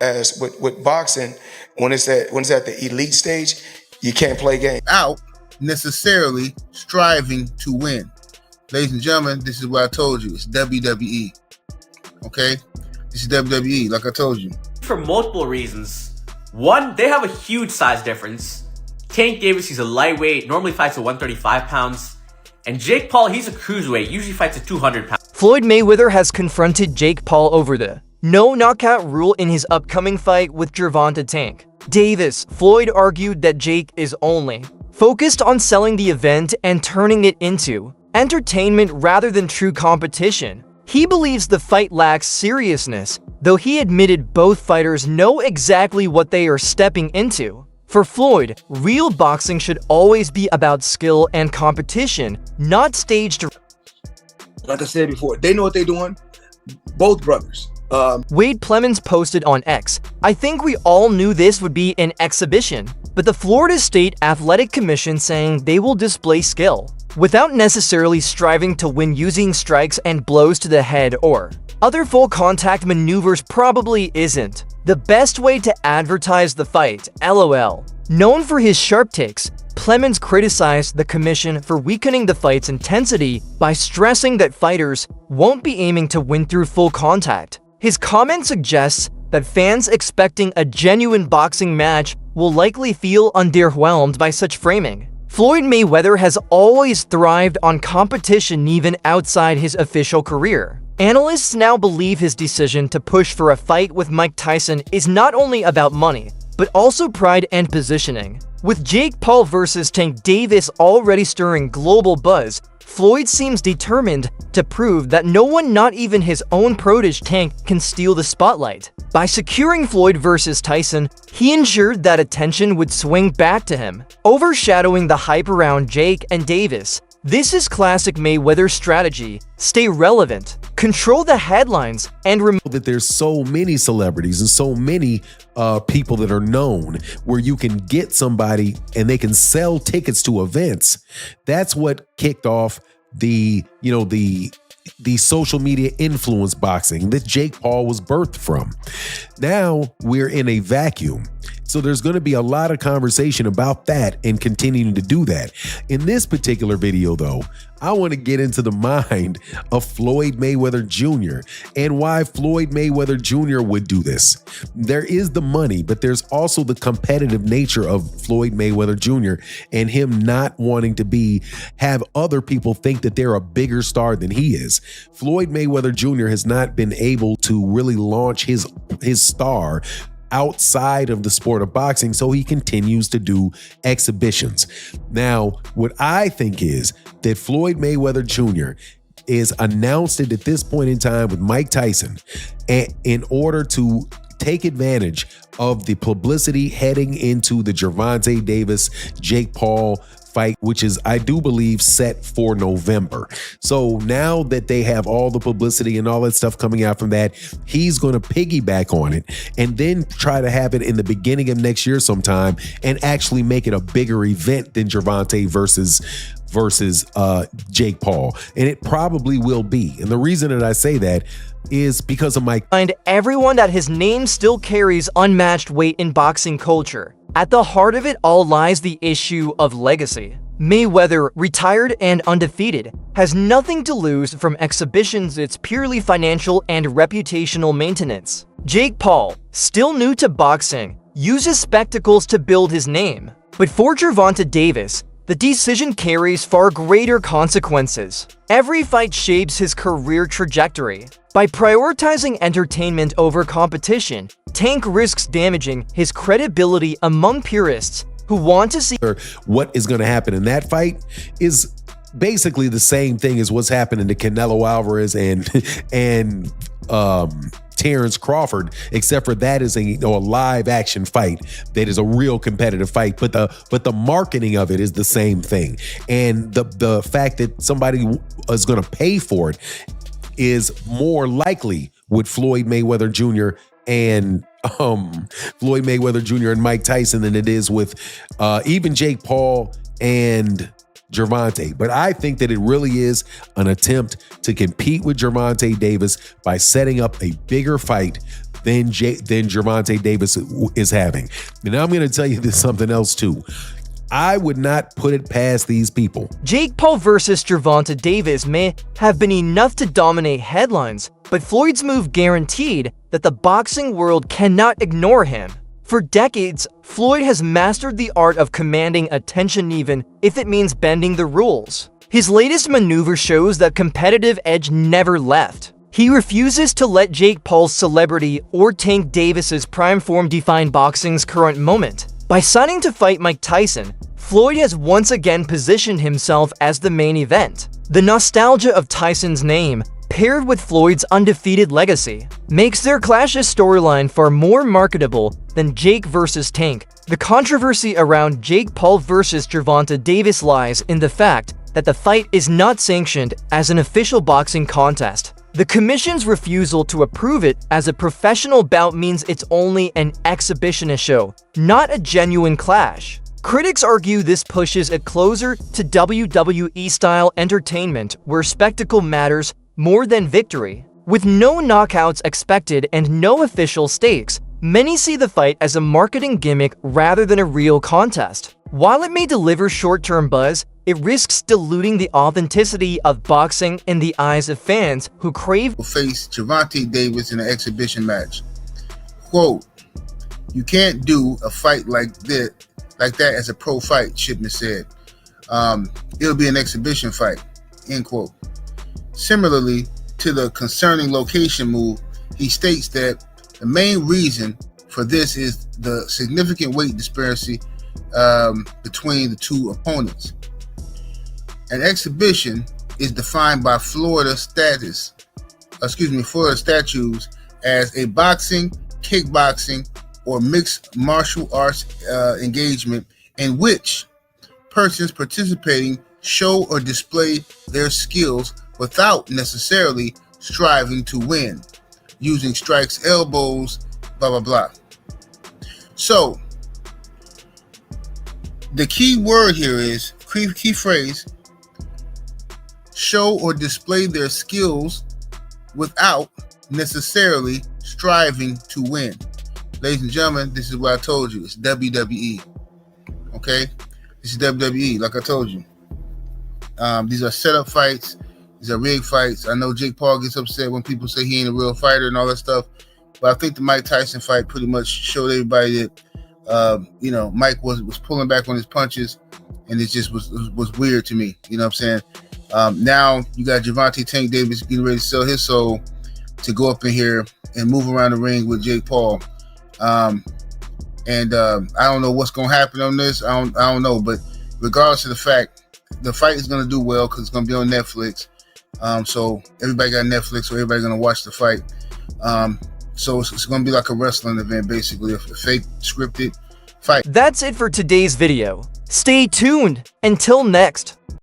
As with boxing, when it's at the elite stage, you can't play games. Out necessarily striving to win. Ladies and gentlemen, this is what I told you. It's WWE. Okay? This is WWE, like I told you. For multiple reasons. One, they have a huge size difference. Tank Davis, he's a lightweight, normally fights at 135 pounds. And Jake Paul, he's a cruiserweight, usually fights at 200 pounds. Floyd Mayweather has confronted Jake Paul over the no knockout rule in his upcoming fight with Gervonta Tank Davis. Floyd argued that Jake is only focused on selling the event and turning it into entertainment rather than true competition. He believes the fight lacks seriousness, though he admitted both fighters know exactly what they are stepping into. For Floyd, real boxing should always be about skill and competition, not staged. Like I said before, they know what they're doing. Both brothers. Wade Clemens posted on X, "I think we all knew this would be an exhibition, but the Florida State Athletic Commission saying they will display skill without necessarily striving to win using strikes and blows to the head or other full contact maneuvers probably isn't the best way to advertise the fight, LOL." Known for his sharp takes, Clemens criticized the commission for weakening the fight's intensity by stressing that fighters won't be aiming to win through full contact. His comment suggests that fans expecting a genuine boxing match will likely feel underwhelmed by such framing. Floyd Mayweather has always thrived on competition even outside his official career. Analysts now believe his decision to push for a fight with Mike Tyson is not only about money, but also pride and positioning. With Jake Paul versus Tank Davis already stirring global buzz, Floyd seems determined to prove that no one, not even his own protege Tank, can steal the spotlight. By securing Floyd versus Tyson, he ensured that attention would swing back to him, overshadowing the hype around Jake and Davis. This is classic Mayweather strategy: stay relevant, control the headlines, and that there's so many celebrities and so many people that are known where you can get somebody and they can sell tickets to events. That's what kicked off the social media influence boxing that Jake Paul was birthed from. Now we're in a vacuum. So there's going to be a lot of conversation about that and continuing to do that. In this particular video, though, I want to get into the mind of Floyd Mayweather Jr. and why Floyd Mayweather Jr. would do this. There is the money, but there's also the competitive nature of Floyd Mayweather Jr. and him not wanting to have other people think that they're a bigger star than he is. Floyd Mayweather Jr. has not been able to really launch his star outside of the sport of boxing, so he continues to do exhibitions. Now, what I think is that Floyd Mayweather Jr. is announced it at this point in time with Mike Tyson in order to take advantage of the publicity heading into the Gervonta Davis, Jake Paul fight, which is, I do believe, set for November. So now that they have all the publicity and all that stuff coming out from that, he's going to piggyback on it and then try to have it in the beginning of next year sometime and actually make it a bigger event than Gervonta versus Jake Paul. And it probably will be. And the reason that I say that is because of Find everyone that his name still carries unmatched weight in boxing culture. At the heart of it all lies the issue of legacy. Mayweather, retired and undefeated, has nothing to lose from exhibitions. It's purely financial and reputational maintenance. Jake Paul, still new to boxing, uses spectacles to build his name. But for Gervonta Davis, the decision carries far greater consequences. Every fight shapes his career trajectory. By prioritizing entertainment over competition, Tank risks damaging his credibility among purists who want to see what is going to happen in that fight is basically the same thing as what's happening to Canelo Alvarez and Terrence Crawford, except for that is a live action fight that is a real competitive fight, but the marketing of it is the same thing. And the fact that somebody is going to pay for it is more likely with Floyd Mayweather Jr. and Mike Tyson than it is with even Jake Paul and Gervonta. But I think that it really is an attempt to compete with Gervonta Davis by setting up a bigger fight than Gervonta Davis is having. And now I'm going to tell you this something else too. I would not put it past these people. Jake Paul versus Gervonta Davis may have been enough to dominate headlines, but Floyd's move guaranteed that the boxing world cannot ignore him. For decades, Floyd has mastered the art of commanding attention even if it means bending the rules. His latest maneuver shows that competitive edge never left. He refuses to let Jake Paul's celebrity or Tank Davis's prime form define boxing's current moment. By signing to fight Mike Tyson, Floyd has once again positioned himself as the main event. The nostalgia of Tyson's name, paired with Floyd's undefeated legacy, makes their clash's storyline far more marketable than Jake versus Tank. The controversy around Jake Paul versus Gervonta Davis lies in the fact that the fight is not sanctioned as an official boxing contest. The commission's refusal to approve it as a professional bout means it's only an exhibitionist show, not a genuine clash. Critics argue this pushes it closer to WWE-style entertainment where spectacle matters more than victory. With no knockouts expected and no official stakes, many see the fight as a marketing gimmick rather than a real contest. While it may deliver short-term buzz, it risks diluting the authenticity of boxing in the eyes of fans who crave. Will face Gervonta Davis in an exhibition match. Quote, "You can't do a fight like that as a pro fight," Shipman said. It'll be an exhibition fight, end quote. Similarly to the concerning location move, he states that the main reason for this is the significant weight disparity between the two opponents. An exhibition is defined by Florida statutes as a boxing, kickboxing, or mixed martial arts engagement in which persons participating show or display their skills without necessarily striving to win, using strikes, elbows, blah, blah, blah. So, the key word here is, key phrase, show or display their skills without necessarily striving to win. Ladies and gentlemen, this is what I told you. It's WWE. Okay? This is WWE, like I told you. These are setup fights. These are rigged fights. I know Jake Paul gets upset when people say he ain't a real fighter and all that stuff. But I think the Mike Tyson fight pretty much showed everybody that, Mike was pulling back on his punches. And it just was weird to me. You know what I'm saying? Now you got Gervonta Tank Davis getting ready to sell his soul to go up in here and move around the ring with Jake Paul. I don't know what's going to happen on this. I don't know. But regardless of the fact, the fight is going to do well because it's going to be on Netflix. So everybody got Netflix, so everybody's going to watch the fight. So it's going to be like a wrestling event, basically, a fake scripted fight. That's it for today's video. Stay tuned. Until next.